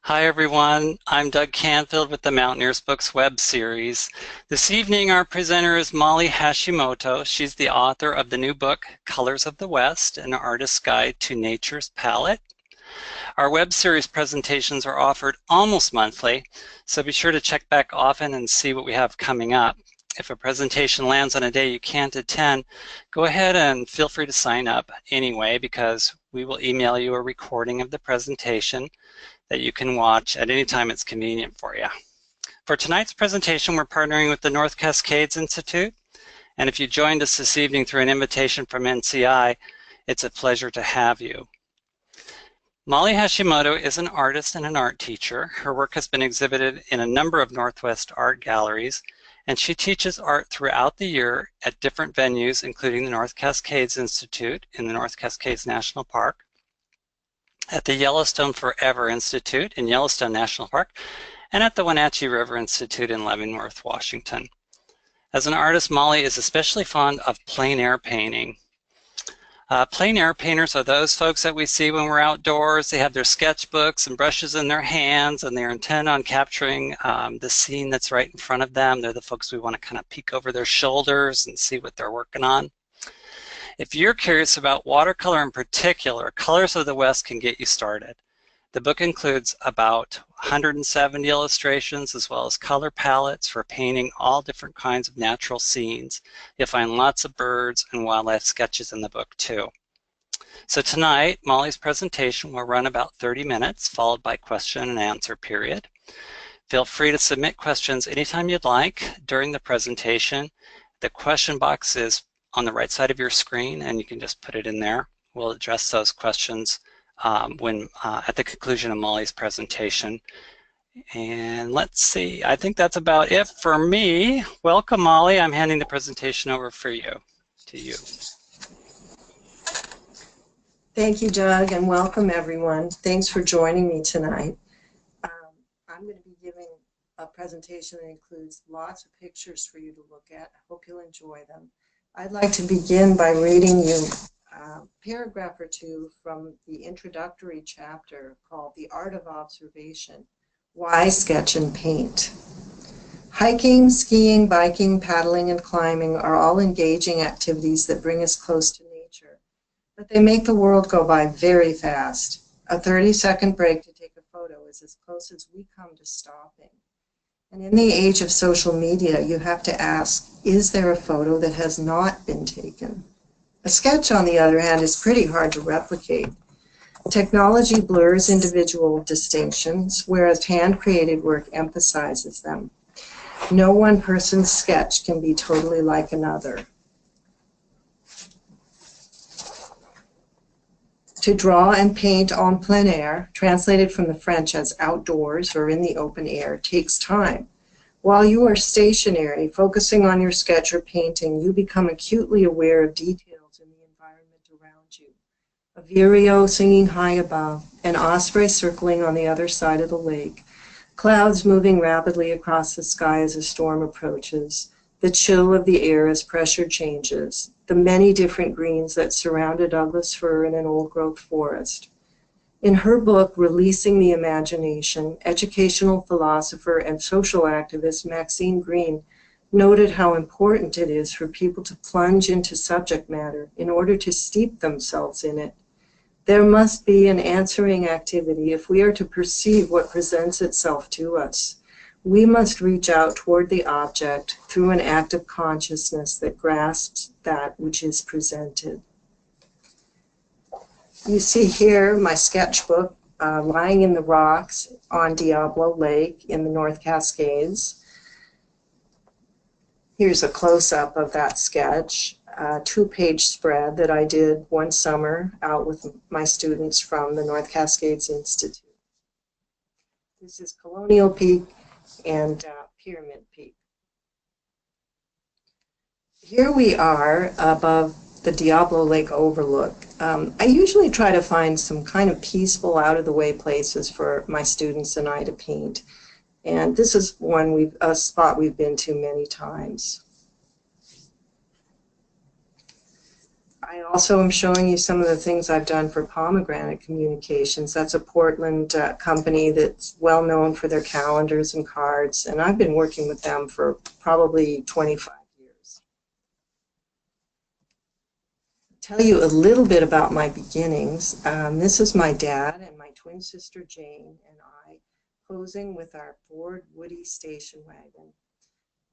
Hi everyone, I'm Doug Canfield with the Mountaineers Books web series. This evening our presenter is Molly Hashimoto. She's the author of the new book, Colors of the West, An Artist's Guide to Nature's Palette. Our web series presentations are offered almost monthly, so be sure to check back often and see what we have coming up. If a presentation lands on a day you can't attend, go ahead and feel free to sign up anyway, because we will email you a recording of the presentation that you can watch at any time it's convenient for you. For tonight's presentation, we're partnering with the North Cascades Institute, and if you joined us this evening through an invitation from NCI, it's a pleasure to have you. Molly Hashimoto is an artist and an art teacher. Her work has been exhibited in a number of Northwest art galleries, and she teaches art throughout the year at different venues, including the North Cascades Institute in the North Cascades National Park, at the Yellowstone Forever Institute in Yellowstone National Park, and at the Wenatchee River Institute in Leavenworth, Washington. As an artist, Molly is especially fond of plein air painting. Plein air painters are those folks that we see when we're outdoors. They have their sketchbooks and brushes in their hands, and they're intent on capturing the scene that's right in front of them. They're the folks we want to kind of peek over their shoulders and see what they're working on. If you're curious about watercolor in particular, Colors of the West can get you started. The book includes about 170 illustrations as well as color palettes for painting all different kinds of natural scenes. You'll find lots of birds and wildlife sketches in the book too. So tonight, Molly's presentation will run about 30 minutes, followed by question and answer period. Feel free to submit questions anytime you'd like during the presentation. The question box is on the right side of your screen, and you can just put it in there. We'll address those questions at the conclusion of Molly's presentation. And let's see, I think that's about it for me. Welcome, Molly. I'm handing the presentation over to you. Thank you, Doug, and welcome everyone. Thanks for joining me tonight. I'm going to be giving a presentation that includes lots of pictures for you to look at. I hope you'll enjoy them. I'd like to begin by reading you a paragraph or two from the introductory chapter called The Art of Observation, Why Sketch and Paint. Hiking, skiing, biking, paddling, and climbing are all engaging activities that bring us close to nature, but they make the world go by very fast. A 30-second break to take a photo is as close as we come to stopping. And in the age of social media, you have to ask, is there a photo that has not been taken? A sketch, on the other hand, is pretty hard to replicate. Technology blurs individual distinctions, whereas hand-created work emphasizes them. No one person's sketch can be totally like another. To draw and paint en plein air, translated from the French as outdoors or in the open air, takes time. While you are stationary, focusing on your sketch or painting, you become acutely aware of details in the environment around you. A vireo singing high above, an osprey circling on the other side of the lake, clouds moving rapidly across the sky as a storm approaches, the chill of the air as pressure changes, the many different greens that surround a Douglas fir in an old-growth forest. In her book, Releasing the Imagination, educational philosopher and social activist Maxine Greene noted how important it is for people to plunge into subject matter in order to steep themselves in it. There must be an answering activity if we are to perceive what presents itself to us. We must reach out toward the object through an act of consciousness that grasps that which is presented. You see here my sketchbook lying in the rocks on Diablo Lake in the North Cascades. Here's a close-up of that sketch, a 2-page spread that I did one summer out with my students from the North Cascades Institute. This is Colonial Peak and Pyramid Peak. Here we are above the Diablo Lake overlook. I usually try to find some kind of peaceful, out-of-the-way places for my students and I to paint. And this is a spot we've been to many times. I also am showing you some of the things I've done for Pomegranate Communications. That's a Portland company that's well known for their calendars and cards, and I've been working with them for probably 25 years. Tell you a little bit about my beginnings. This is my dad and my twin sister Jane and I posing with our Ford Woody station wagon.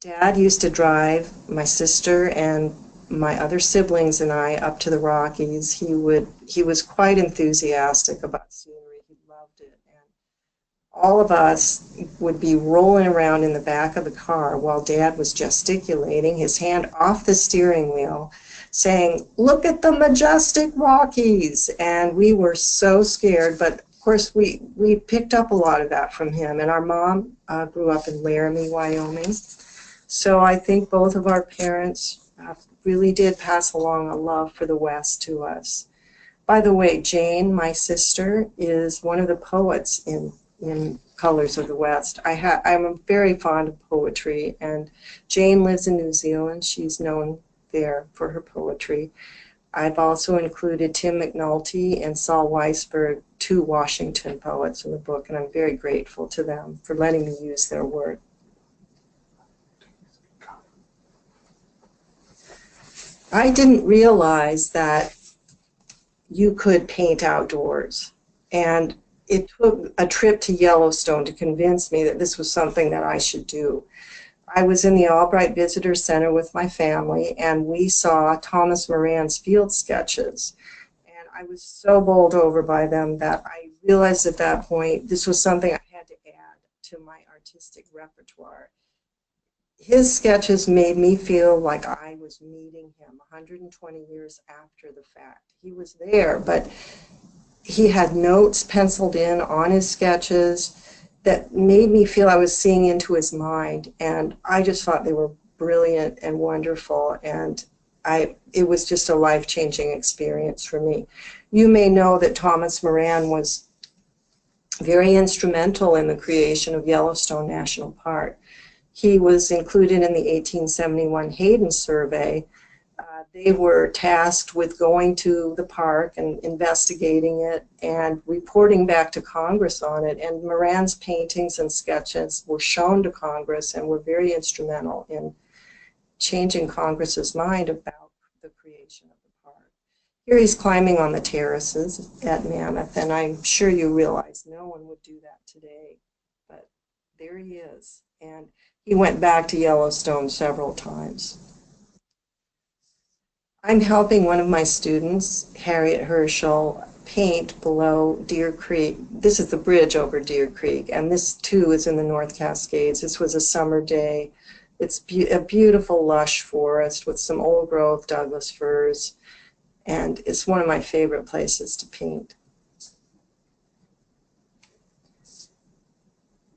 Dad used to drive my sister and my other siblings and I up to the Rockies. He was quite enthusiastic about scenery. He loved it. And all of us would be rolling around in the back of the car while Dad was gesticulating, his hand off the steering wheel, saying, "Look at the majestic Rockies." And we were so scared, but of course we picked up a lot of that from him. And our mom grew up in Laramie, Wyoming. So I think both of our parents really did pass along a love for the West to us. By the way, Jane, my sister, is one of the poets in Colors of the West. I'm very fond of poetry, and Jane lives in New Zealand. She's known there for her poetry. I've also included Tim McNulty and Saul Weisberg, two Washington poets in the book, and I'm very grateful to them for letting me use their work. I didn't realize that you could paint outdoors, and it took a trip to Yellowstone to convince me that this was something that I should do. I was in the Albright Visitor Center with my family, and we saw Thomas Moran's field sketches, and I was so bowled over by them that I realized at that point this was something I had to add to my artistic repertoire. His sketches made me feel like I was meeting him 120 years after the fact. He was there, but he had notes penciled in on his sketches that made me feel I was seeing into his mind, and I just thought they were brilliant and wonderful, and it was just a life-changing experience for me. You may know that Thomas Moran was very instrumental in the creation of Yellowstone National Park. He was included in the 1871 Hayden Survey. They were tasked with going to the park and investigating it and reporting back to Congress on it. And Moran's paintings and sketches were shown to Congress and were very instrumental in changing Congress's mind about the creation of the park. Here he's climbing on the terraces at Mammoth, and I'm sure you realize no one would do that today, but there he is. And he went back to Yellowstone several times. I'm helping one of my students, Harriet Herschel, paint below Deer Creek. This is the bridge over Deer Creek, and this too is in the North Cascades. This was a summer day. It's a beautiful lush forest with some old growth Douglas firs, and it's one of my favorite places to paint.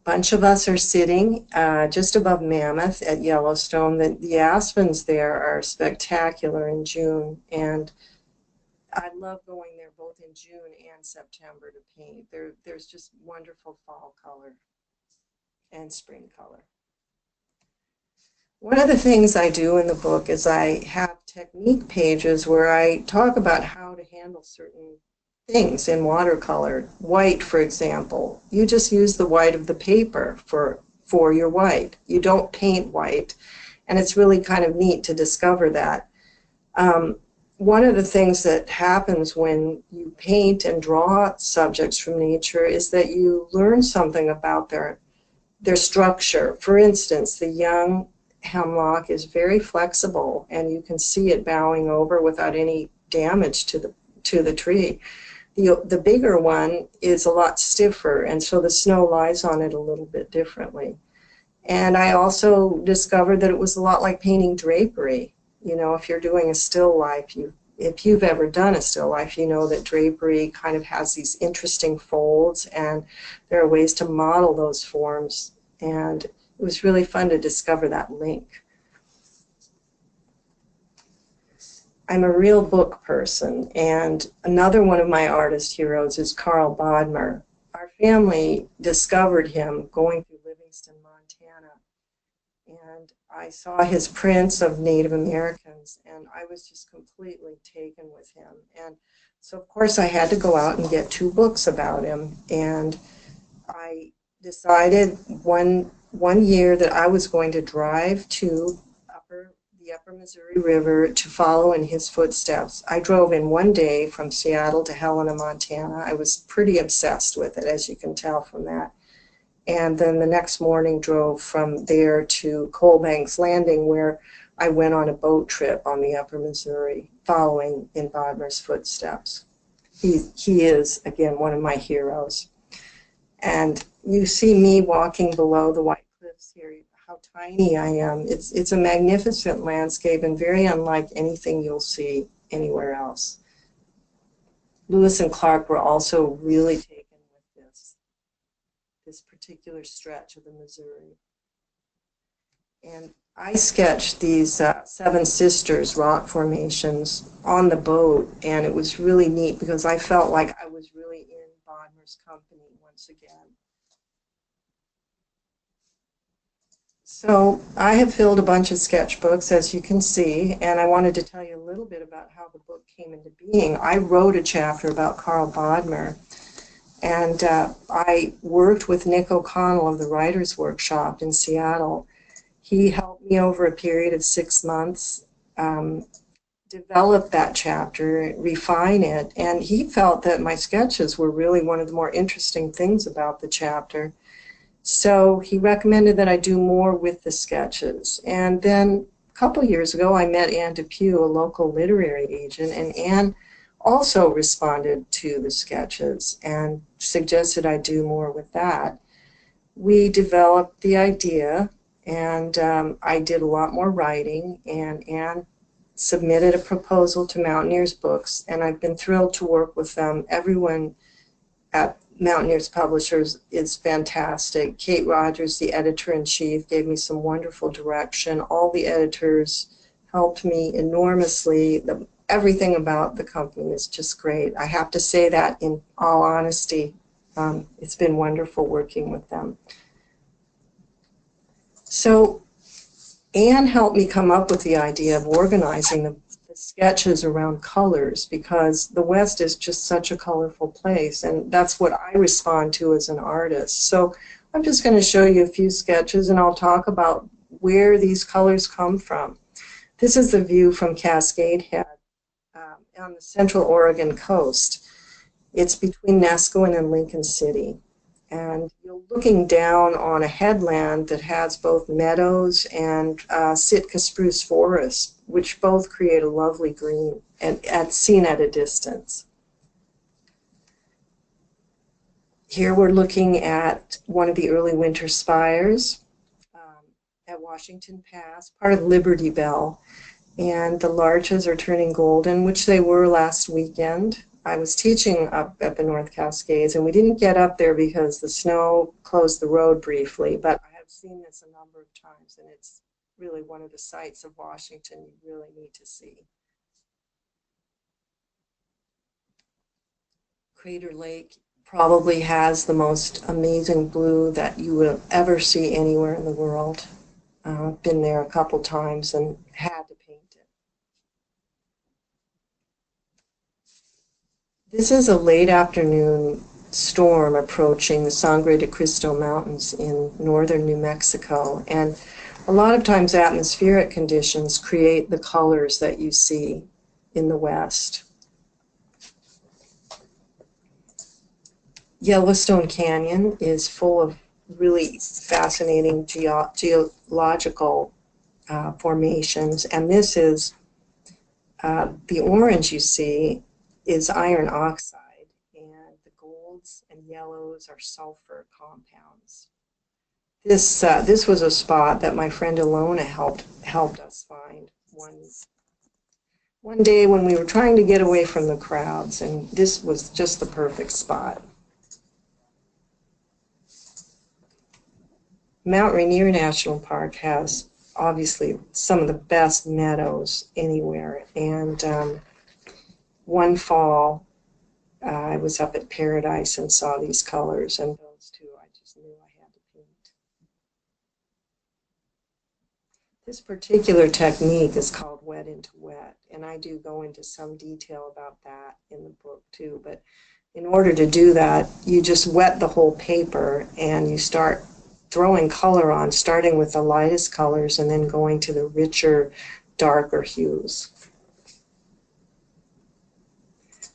Bunch of us are sitting just above Mammoth at Yellowstone. The aspens there are spectacular in June, and I love going there both in June and September to paint. There's just wonderful fall color and spring color. One of the things I do in the book is I have technique pages where I talk about how to handle certain things in watercolor. White, for example, you just use the white of the paper for your white. You don't paint white, and it's really kind of neat to discover that. One of the things that happens when you paint and draw subjects from nature is that you learn something about their structure. For instance, the young hemlock is very flexible, and you can see it bowing over without any damage to the tree. The bigger one is a lot stiffer, and so the snow lies on it a little bit differently. And I also discovered that it was a lot like painting drapery. You know, if you're doing a still life, if you've ever done a still life, you know that drapery kind of has these interesting folds, and there are ways to model those forms. And it was really fun to discover that link. I'm a real book person, and another one of my artist heroes is Karl Bodmer. Our family discovered him going through Livingston, Montana, and I saw his prints of Native Americans, and I was just completely taken with him. And so, of course, I had to go out and get 2 books about him. And I decided one year that I was going to drive to the upper Missouri River to follow in his footsteps. I drove in one day from Seattle to Helena, Montana. I was pretty obsessed with it, as you can tell from that. And then the next morning drove from there to Coal Banks Landing, where I went on a boat trip on the upper Missouri, following in Bodmer's footsteps. He is, again, one of my heroes. And you see me walking below the White Cliffs here, how tiny I am. It's a magnificent landscape and very unlike anything you'll see anywhere else. Lewis and Clark were also really taken with this particular stretch of the Missouri. And I sketched these 7 sisters rock formations on the boat, and it was really neat because I felt like I was really in Bodmer's company once again. So I have filled a bunch of sketchbooks, as you can see, and I wanted to tell you a little bit about how the book came into being. I wrote a chapter about Karl Bodmer, and I worked with Nick O'Connell of the Writers' Workshop in Seattle. He helped me over a period of 6 months develop that chapter, refine it, and he felt that my sketches were really one of the more interesting things about the chapter. So he recommended that I do more with the sketches. And then a couple years ago, I met Ann Depew, a local literary agent, and Ann also responded to the sketches and suggested I do more with that. We developed the idea, and I did a lot more writing, and Ann submitted a proposal to Mountaineers Books, and I've been thrilled to work with them. Everyone at Mountaineers Publishers is fantastic. Kate Rogers, the editor-in-chief, gave me some wonderful direction. All the editors helped me enormously. Everything about the company is just great. I have to say that in all honesty. It's been wonderful working with them. So Anne helped me come up with the idea of organizing the sketches around colors, because the West is just such a colorful place, and that's what I respond to as an artist. So I'm just going to show you a few sketches, and I'll talk about where these colors come from. This is the view from Cascade Head on the central Oregon coast. It's between Nescoin and Lincoln City. And you're looking down on a headland that has both meadows and Sitka spruce forest, which both create a lovely green and seen at a distance. Here we're looking at one of the early winter spires at Washington Pass, part of Liberty Bell. And the larches are turning golden, which they were last weekend. I was teaching up at the North Cascades, and we didn't get up there because the snow closed the road briefly, but I have seen this a number of times, and it's really one of the sights of Washington you really need to see. Crater Lake probably has the most amazing blue that you will ever see anywhere in the world. I've been there a couple times and had to paint it. This is a late afternoon storm approaching the Sangre de Cristo Mountains in northern New Mexico, and a lot of times atmospheric conditions create the colors that you see in the West. Yellowstone Canyon is full of really fascinating geological formations, and this is the orange you see is iron oxide, and the golds and yellows are sulfur compounds. This was a spot that my friend Alona helped us find one day when we were trying to get away from the crowds, and this was just the perfect spot. Mount Rainier National Park has obviously some of the best meadows anywhere, and one fall I was up at Paradise and saw these colors, and those two I just knew I had to paint. This particular technique is called wet into wet, and I do go into some detail about that in the book too. But in order to do that, you just wet the whole paper and you start throwing color on, starting with the lightest colors and then going to the richer, darker hues.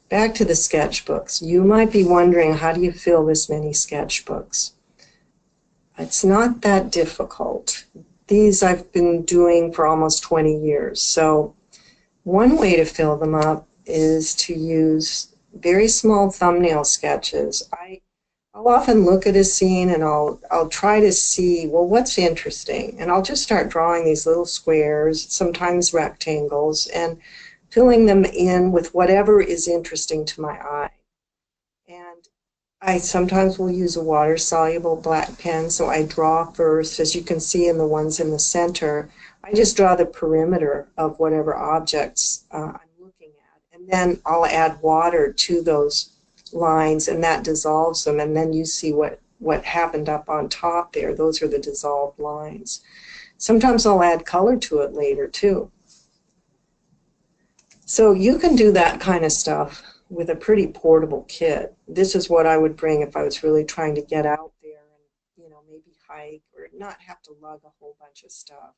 Back to the sketchbooks. You might be wondering, how do you fill this many sketchbooks? It's not that difficult. These I've been doing for almost 20 years. So one way to fill them up is to use very small thumbnail sketches. I'll often look at a scene and I'll try to see, well, what's interesting? And I'll just start drawing these little squares, sometimes rectangles, and filling them in with whatever is interesting to my eye. And I sometimes will use a water-soluble black pen, so I draw first. As you can see in the ones in the center, I just draw the perimeter of whatever objects I'm looking at. And then I'll add water to those lines, and that dissolves them, and then you see what happened up on top there. Those are the dissolved lines. Sometimes I'll add color to it later, too. So you can do that kind of stuff with a pretty portable kit. This is what I would bring if I was really trying to get out there and, maybe hike or not have to lug a whole bunch of stuff.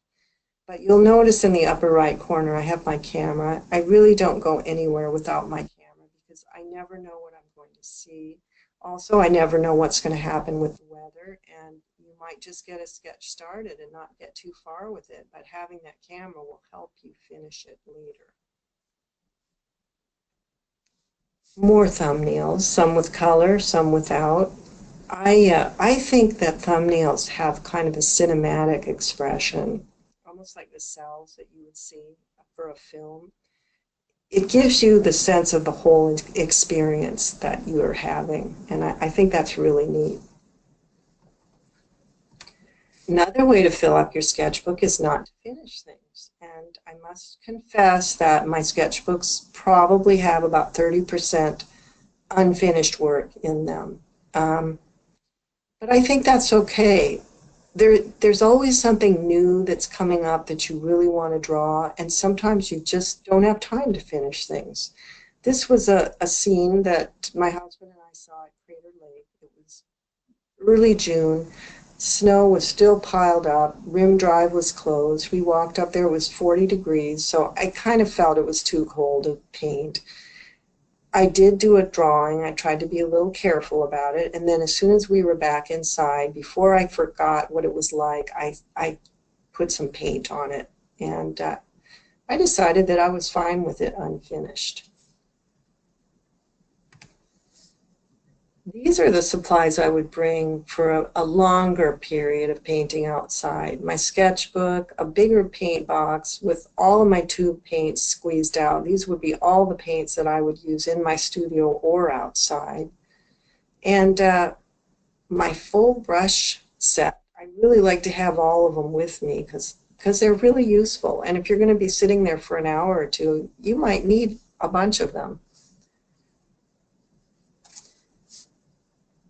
But you'll notice in the upper right corner, I have my camera. I really don't go anywhere without my camera because I never know what I'm going to see. Also, I never know what's going to happen with the weather, and you might just get a sketch started and not get too far with it, but having that camera will help you finish it later. More thumbnails, some with color, some without. I think that thumbnails have kind of a cinematic expression, almost like the cells that you would see for a film. It gives you the sense of the whole experience that you are having, and I think that's really neat. Another way to fill up your sketchbook is not to finish things. And I must confess that my sketchbooks probably have about 30% unfinished work in them. But I think that's okay. There's always something new that's coming up that you really want to draw, and sometimes you just don't have time to finish things. This was a scene that my husband and I saw at Crater Lake. It was early June. Snow was still piled up. Rim Drive was closed. We walked up there. It was 40 degrees, so I kind of felt it was too cold to paint. I did do a drawing. I tried to be a little careful about it, and then as soon as we were back inside, before I forgot what it was like, I put some paint on it, and I decided that I was fine with it unfinished. These are the supplies I would bring for a longer period of painting outside. My sketchbook, a bigger paint box with all of my tube paints squeezed out. These would be all the paints that I would use in my studio or outside. And my full brush set. I really like to have all of them with me because they're really useful. And if you're going to be sitting there for an hour or two, you might need a bunch of them.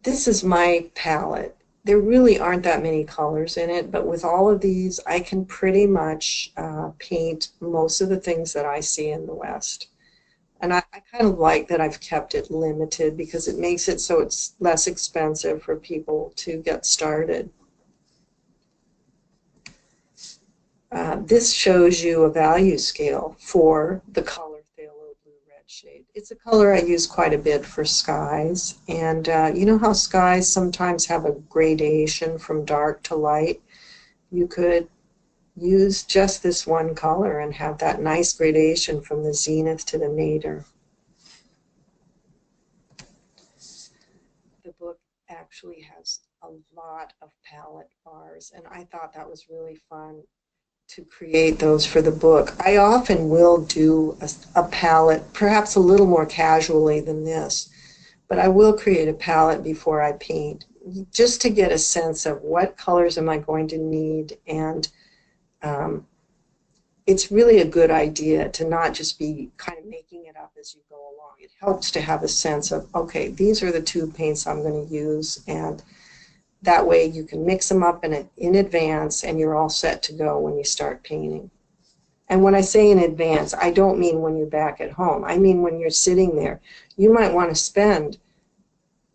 This is my palette. There really aren't that many colors in it, but with all of these, I can pretty much paint most of the things that I see in the West. And I kind of like that I've kept it limited because it makes it so it's less expensive for people to get started. This shows you a value scale for the color phthalo blue red shade. It's a color I use quite a bit for skies, and you know how skies sometimes have a gradation from dark to light? You could use just this one color and have that nice gradation from the zenith to the nadir. The book actually has a lot of palette bars, and I thought that was really fun to create those for the book. I often will do a palette, perhaps a little more casually than this, but I will create a palette before I paint, just to get a sense of what colors am I going to need. And it's really a good idea to not just be kind of making it up as you go along. It helps to have a sense of, okay, these are the two paints I'm going to use, and That way you can mix them up in advance and you're all set to go when you start painting. And when I say in advance, I don't mean when you're back at home. I mean when you're sitting there. You might want to spend,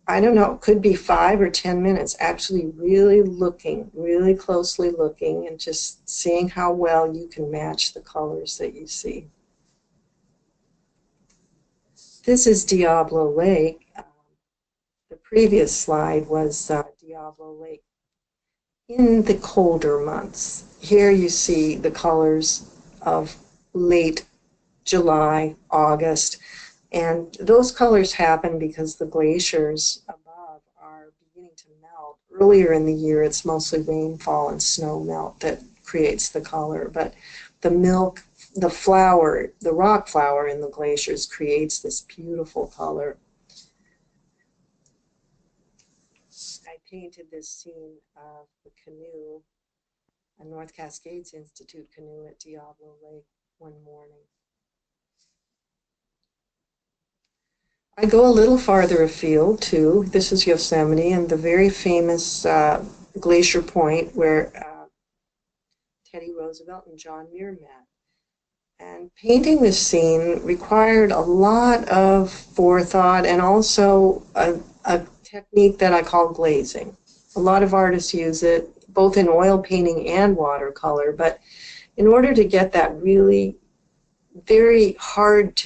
I don't know, it could be 5 or 10 minutes actually really looking, really closely looking and just seeing how well you can match the colors that you see. This is Diablo Lake. The previous slide was Diablo Lake in the colder months. Here you see the colors of late July, August, and those colors happen because the glaciers above are beginning to melt. Earlier in the year, it's mostly rainfall and snow melt that creates the color, but the flour, the rock flour in the glaciers creates this beautiful color. I painted this scene of the canoe, a North Cascades Institute canoe at Diablo Lake one morning. I go a little farther afield too. This is Yosemite and the very famous Glacier Point where Teddy Roosevelt and John Muir met. And painting this scene required a lot of forethought and also a technique that I call glazing. A lot of artists use it both in oil painting and watercolor, but in order to get that really very hard,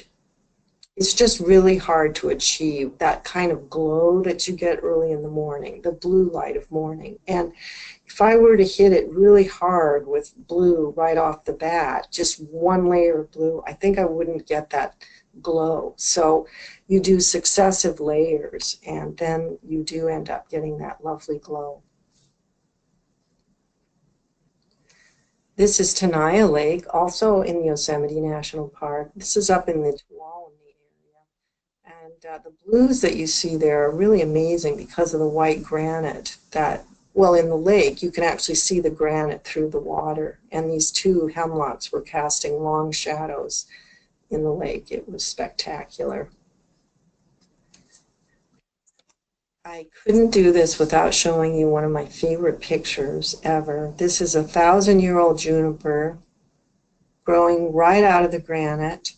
it's just really hard to achieve that kind of glow that you get early in the morning, the blue light of morning. And if I were to hit it really hard with blue right off the bat, just one layer of blue, I think I wouldn't get that glow. So you do successive layers and then you do end up getting that lovely glow. This is Tenaya Lake, also in Yosemite National Park. This is up in the Tuolumne area. And the blues that you see there are really amazing because of the white granite that, well, in the lake, you can actually see the granite through the water. And these two hemlocks were casting long shadows in the lake. It was spectacular. I couldn't do this without showing you one of my favorite pictures ever. This is a 1,000-year-old juniper growing right out of the granite,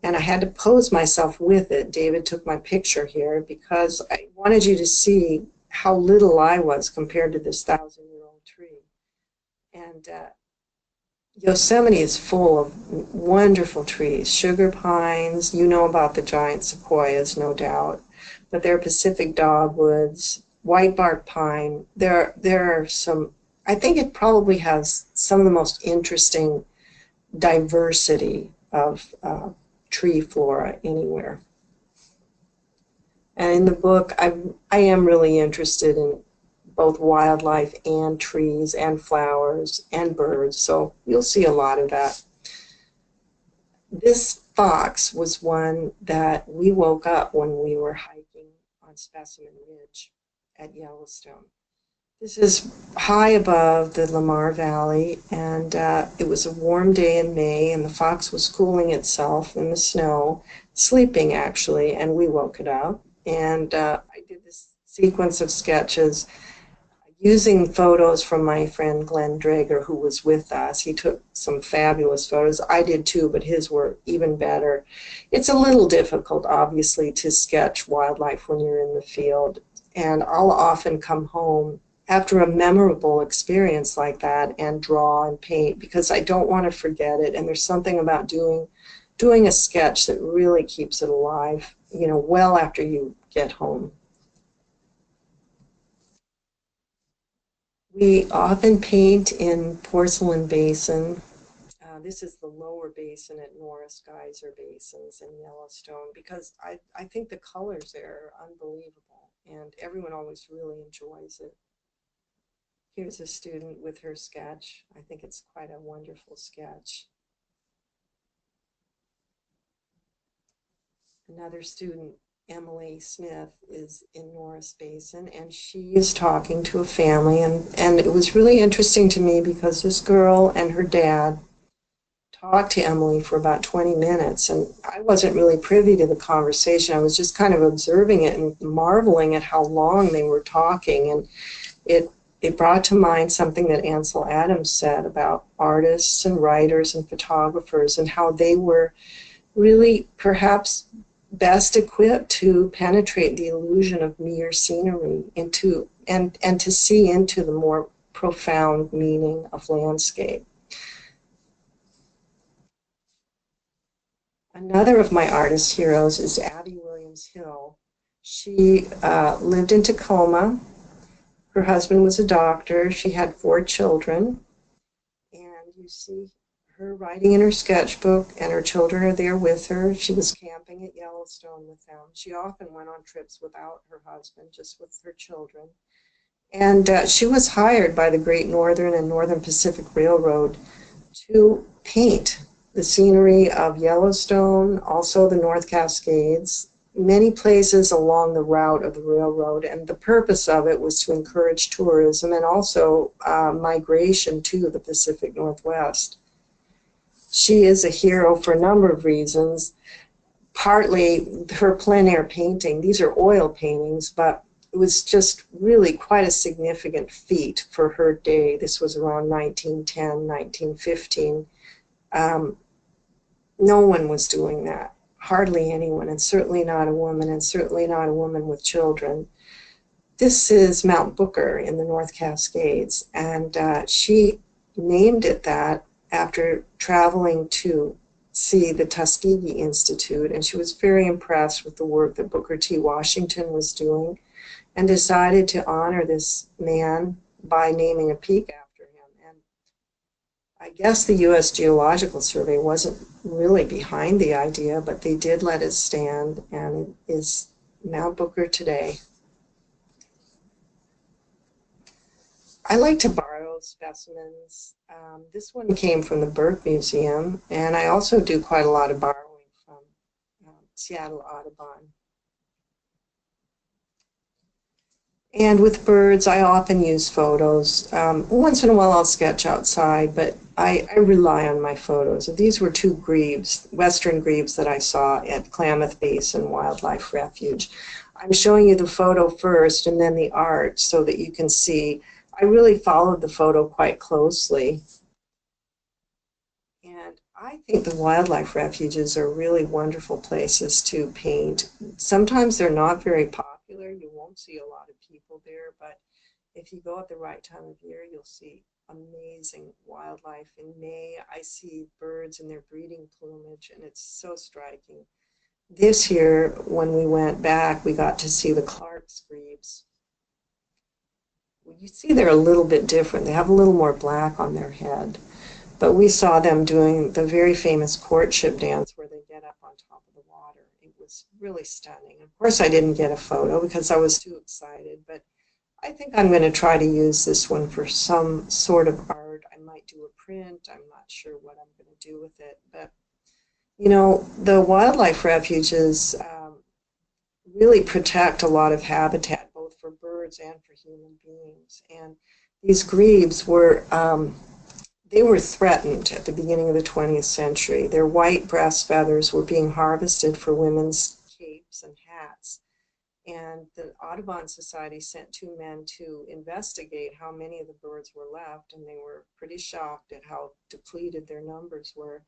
and I had to pose myself with it. David took my picture here because I wanted you to see how little I was compared to this 1,000-year-old tree. And Yosemite is full of wonderful trees, sugar pines. You know about the giant sequoias, no doubt. But there are Pacific dogwoods, white bark pine. There are some, I think it probably has some of the most interesting diversity of tree flora anywhere. And in the book, I am really interested in both wildlife and trees and flowers and birds, so you'll see a lot of that. This fox was one that we woke up when we were hiking on Specimen Ridge at Yellowstone. This is high above the Lamar Valley, and it was a warm day in May, and the fox was cooling itself in the snow, sleeping actually, and we woke it up. And I did this sequence of sketches using photos from my friend Glenn Drager, who was with us. He took some fabulous photos. I did too, but his were even better. It's a little difficult, obviously, to sketch wildlife when you're in the field. And I'll often come home after a memorable experience like that and draw and paint because I don't want to forget it. And there's something about doing a sketch that really keeps it alive, you know, well after you get home. We often paint in porcelain basin. This is the lower basin at Norris Geyser Basins in Yellowstone because I think the colors there are unbelievable and everyone always really enjoys it. Here's a student with her sketch. I think it's quite a wonderful sketch. Another student, Emily Smith, is in Norris Basin, and she is talking to a family, and it was really interesting to me because this girl and her dad talked to Emily for about 20 minutes, and I wasn't really privy to the conversation. I was just kind of observing it and marveling at how long they were talking, and It brought to mind something that Ansel Adams said about artists and writers and photographers and how they were really perhaps best equipped to penetrate the illusion of mere scenery into and to see into the more profound meaning of landscape. Another of my artist heroes is Abby Williams Hill. She lived in Tacoma. Her husband was a doctor. She had 4 children. And you see her writing in her sketchbook, and her children are there with her. She was camping at Yellowstone with them. She often went on trips without her husband, just with her children. And she was hired by the Great Northern and Northern Pacific Railroad to paint the scenery of Yellowstone, also the North Cascades, many places along the route of the railroad. And the purpose of it was to encourage tourism and also migration to the Pacific Northwest. She is a hero for a number of reasons. Partly her plein air painting. These are oil paintings, but it was just really quite a significant feat for her day. This was around 1910, 1915. No one was doing that, hardly anyone, and certainly not a woman, and certainly not a woman with children. This is Mount Booker in the North Cascades, and she named it that after traveling to see the Tuskegee Institute, and she was very impressed with the work that Booker T. Washington was doing, and decided to honor this man by naming a peak after him. And I guess the U.S. Geological Survey wasn't really behind the idea, but they did let it stand, and it is Mount Booker today. I like to borrow specimens. This one came from the Burke Museum, and I also do quite a lot of borrowing from Seattle Audubon. And with birds, I often use photos. Once in a while I'll sketch outside, but I rely on my photos. These were 2 grebes, western grebes that I saw at Klamath Basin Wildlife Refuge. I'm showing you the photo first and then the art so that you can see. I really followed the photo quite closely. And I think the wildlife refuges are really wonderful places to paint. Sometimes they're not very popular. You won't see a lot of people there, but if you go at the right time of year, you'll see amazing wildlife. In May, I see birds in their breeding plumage, and it's so striking. This year, when we went back, we got to see the Clark's grebes. You see they're a little bit different. They have a little more black on their head. But we saw them doing the very famous Courtship Dance where they get up on top of the water. It was really stunning. Of course, I didn't get a photo because I was too excited, but I think I'm going to try to use this one for some sort of art. I might do a print. I'm not sure what I'm going to do with it. But, you know, the wildlife refuges really protect a lot of habitat, both for birds and for human beings. And these grebes were they were threatened at the beginning of the 20th century. Their white breast feathers were being harvested for women's capes and hats. And the Audubon Society sent 2 men to investigate how many of the birds were left, and they were pretty shocked at how depleted their numbers were.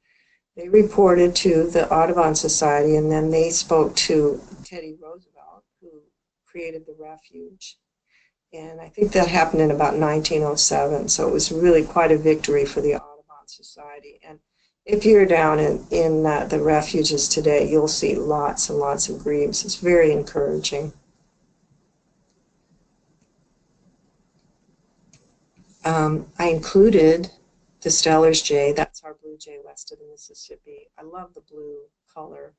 They reported to the Audubon Society, and then they spoke to Teddy Roosevelt, who created the refuge. And I think that happened in about 1907, so it was really quite a victory for the Audubon Society. And if you're down in the refuges today, you'll see lots and lots of grebes. It's very encouraging. I included the Steller's jay. That's our blue jay west of the Mississippi. I love the blue color.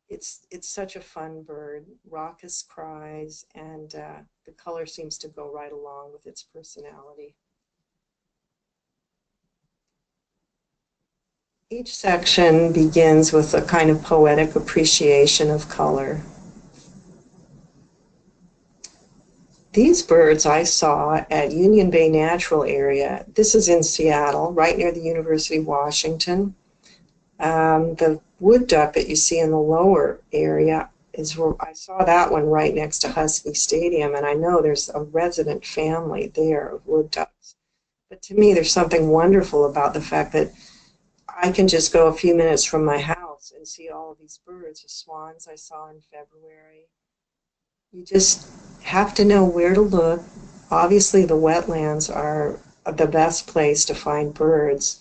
It's such a fun bird, raucous cries, and the color seems to go right along with its personality. Each section begins with a kind of poetic appreciation of color. These birds I saw at Union Bay Natural Area. This is in Seattle, right near the University of Washington. The wood duck that you see in the lower area I saw that one right next to Husky Stadium, and I know there's a resident family there of wood ducks. But to me, there's something wonderful about the fact that I can just go a few minutes from my house and see all of these birds, the swans I saw in February. You just have to know where to look. Obviously, the wetlands are the best place to find birds,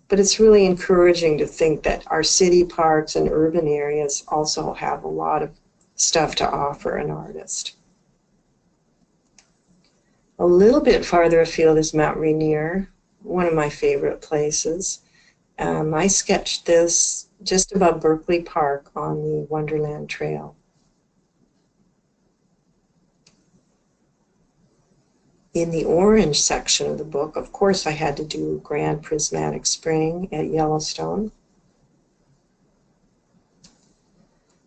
but it's really encouraging to think that our city parks and urban areas also have a lot of stuff to offer an artist. A little bit farther afield is Mount Rainier, one of my favorite places. I sketched this just above Berkeley Park on the Wonderland Trail. In the orange section of the book, of course, I had to do Grand Prismatic Spring at Yellowstone.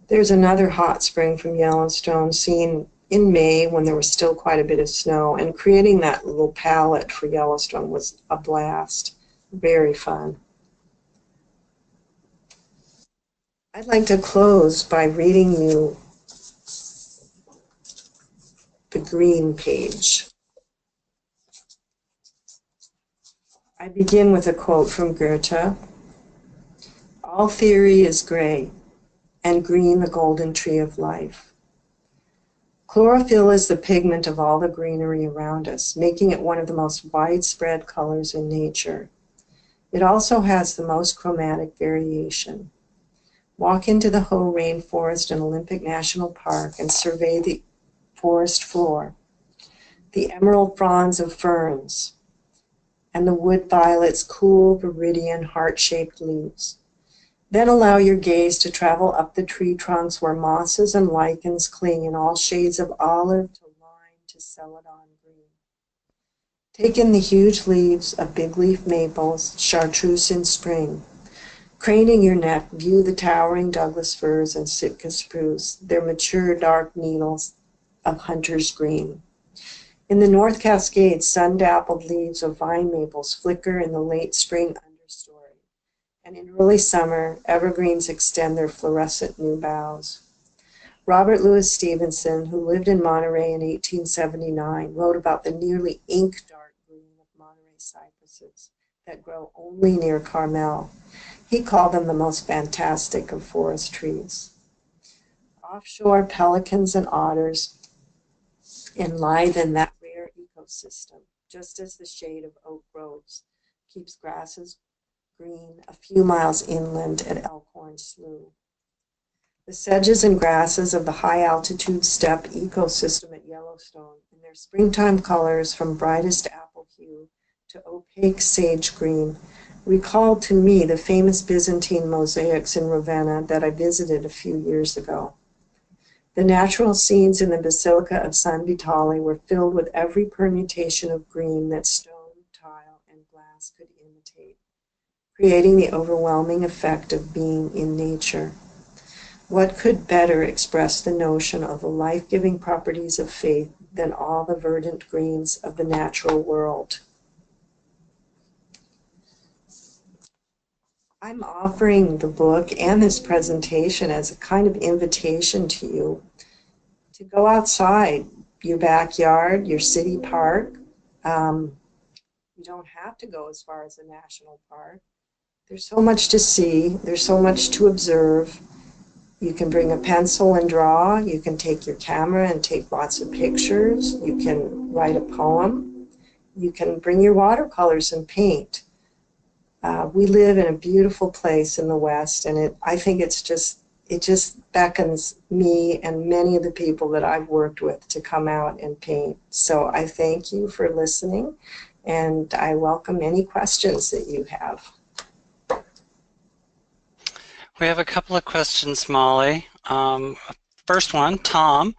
There's another hot spring from Yellowstone seen in May when there was still quite a bit of snow, and creating that little palette for Yellowstone was a blast. Very fun. I'd like to close by reading you the green page. I begin with a quote from Goethe. "All theory is gray, and green the golden tree of life." Chlorophyll is the pigment of all the greenery around us, making it one of the most widespread colors in nature. It also has the most chromatic variation. Walk into the Hoh Rainforest in Olympic National Park and survey the forest floor, the emerald fronds of ferns, and the wood violet's cool, viridian, heart-shaped leaves. Then allow your gaze to travel up the tree trunks where mosses and lichens cling in all shades of olive to lime to celadon green. Take in the huge leaves of big leaf maples, chartreuse in spring. Craning your neck, view the towering Douglas firs and Sitka spruce, their mature dark needles of hunter's green. In the North Cascades, sun-dappled leaves of vine maples flicker in the late spring understory, and in early summer, evergreens extend their fluorescent new boughs. Robert Louis Stevenson, who lived in Monterey in 1879, wrote about the nearly ink-dark green of Monterey cypresses that grow only near Carmel. He called them the most fantastic of forest trees. Offshore, pelicans and otters enliven that rare ecosystem, just as the shade of oak groves keeps grasses green a few miles inland at Elkhorn Slough. The sedges and grasses of the high-altitude steppe ecosystem at Yellowstone, in their springtime colors from brightest apple hue to opaque sage green, recalled to me the famous Byzantine mosaics in Ravenna that I visited a few years ago. The natural scenes in the Basilica of San Vitale were filled with every permutation of green that stone, tile, and glass could imitate, creating the overwhelming effect of being in nature. What could better express the notion of the life-giving properties of faith than all the verdant greens of the natural world? I'm offering the book and this presentation as a kind of invitation to you to go outside your backyard, your city park. You don't have to go as far as a national park. There's so much to see. There's so much to observe. You can bring a pencil and draw. You can take your camera and take lots of pictures. You can write a poem. You can bring your watercolors and paint. We live in a beautiful place in the West, and I think it just beckons me and many of the people that I've worked with to come out and paint. So I thank you for listening, and I welcome any questions that you have. We have a couple of questions, Molly. First one, Tom.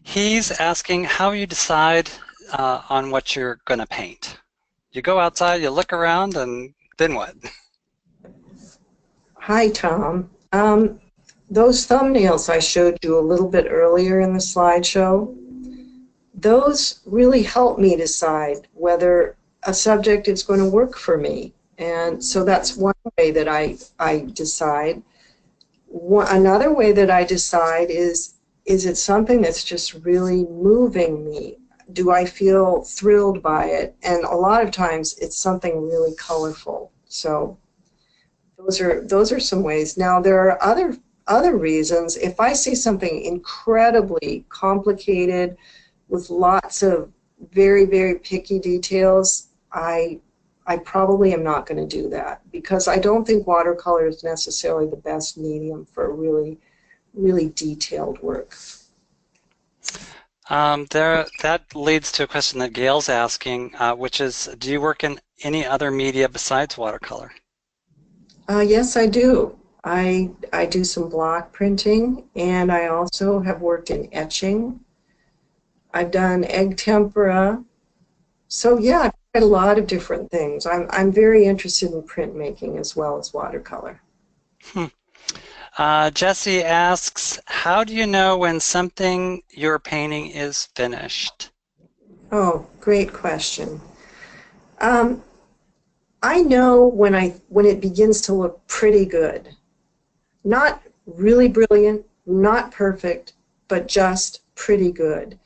He's asking how you decide on what you're going to paint. You go outside, you look around, and then what? Hi, Tom. Those thumbnails I showed you a little bit earlier in the slideshow, those really help me decide whether a subject is going to work for me. And so that's one way that I decide. Another way that I decide is it something that's just really moving me? Do I feel thrilled by it? And a lot of times it's something really colorful. So those are some ways. Now there are other reasons. If I see something incredibly complicated with lots of very, very picky details, I probably am not going to do that, because I don't think watercolor is necessarily the best medium for really, really detailed work. That leads to a question that Gail's asking, which is, do you work in any other media besides watercolor? Yes, I do. I do some block printing, and I also have worked in etching. I've done egg tempera. So yeah, I've tried a lot of different things. I'm very interested in printmaking as well as watercolor. Hmm. Jesse asks, how do you know when something you're painting is finished? Oh, great question. Um, I know when it begins to look pretty good. Not really brilliant, not perfect, but just pretty good.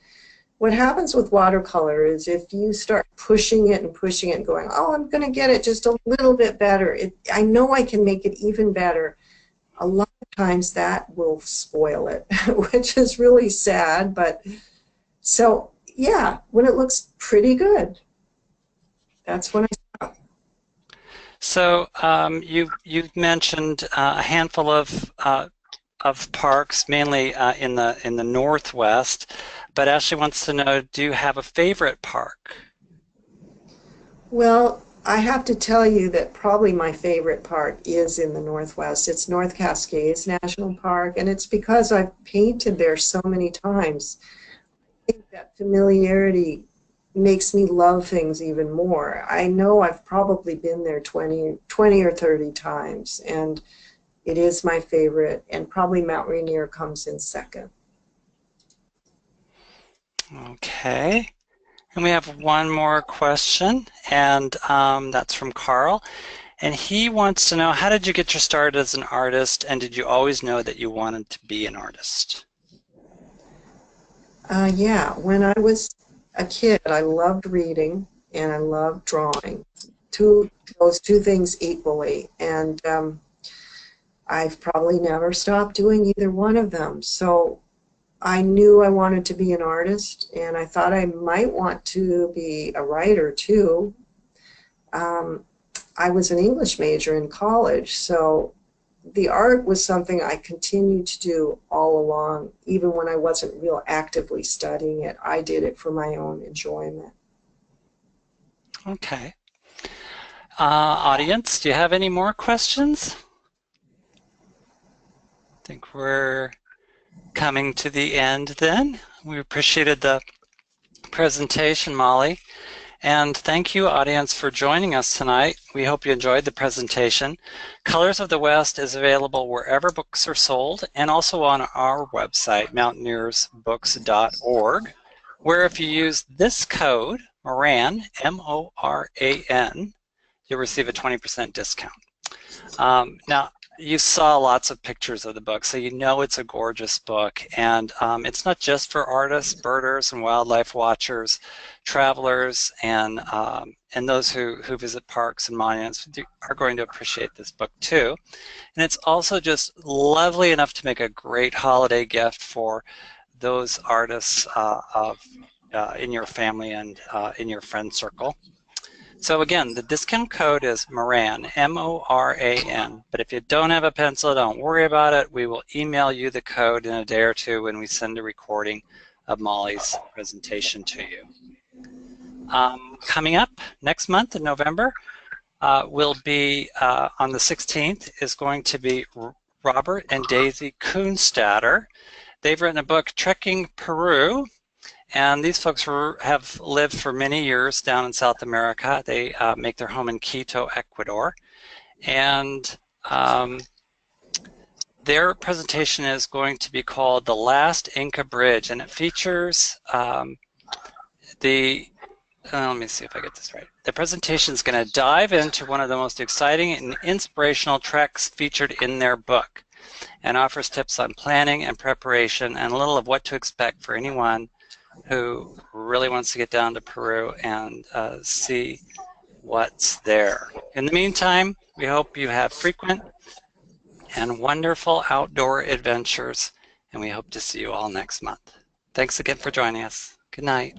What happens with watercolor is if you start pushing it and going, oh, I'm going to get it just a little bit better. I know I can make it even better. A lot of times that will spoil it, which is really sad. But so, yeah, when it looks pretty good, that's when I stop. So you've mentioned a handful of parks, mainly in the Northwest. But Ashley wants to know, do you have a favorite park? Well, I have to tell you that probably my favorite park is in the Northwest. It's North Cascades National Park, and it's because I've painted there so many times. I think that familiarity makes me love things even more. I know I've probably been there 20 or 30 times, and it is my favorite, and probably Mount Rainier comes in second. Okay. And we have one more question, and that's from Karl. And he wants to know, how did you get your start as an artist, and did you always know that you wanted to be an artist? Yeah, when I was a kid, I loved reading and I loved drawing. Those two things equally, and I've probably never stopped doing either one of them. So I knew I wanted to be an artist, and I thought I might want to be a writer too. Um, I was an English major in college, so the art was something I continued to do all along, even when I wasn't real actively studying it. I did it for my own enjoyment. Okay. Audience, do you have any more questions? I think we're coming to the end then. We appreciated the presentation, Molly. And thank you, audience, for joining us tonight. We hope you enjoyed the presentation. Colors of the West is available wherever books are sold and also on our website, mountaineersbooks.org, where if you use this code, Moran, M-O-R-A-N, you'll receive a 20% discount. Now, you saw lots of pictures of the book, so you know it's a gorgeous book. And it's not just for artists, birders, and wildlife watchers, travelers, and those who visit parks and monuments are going to appreciate this book too. And it's also just lovely enough to make a great holiday gift for those artists in your family and in your friend circle. So again, the discount code is Moran, M-O-R-A-N. But if you don't have a pencil, don't worry about it. We will email you the code in a day or two when we send a recording of Molly's presentation to you. Coming up next month in November will be on the 16th is going to be Robert and Daisy Kuhnstadter. They've written a book, Trekking Peru. And these folks have lived for many years down in South America. They make their home in Quito, Ecuador. And their presentation is going to be called The Last Inca Bridge. And it features let me see if I get this right. The presentation is going to dive into one of the most exciting and inspirational treks featured in their book. and offers tips on planning and preparation and a little of what to expect for anyone who really wants to get down to Peru and see what's there. In the meantime, we hope you have frequent and wonderful outdoor adventures, and we hope to see you all next month. Thanks again for joining us. Good night.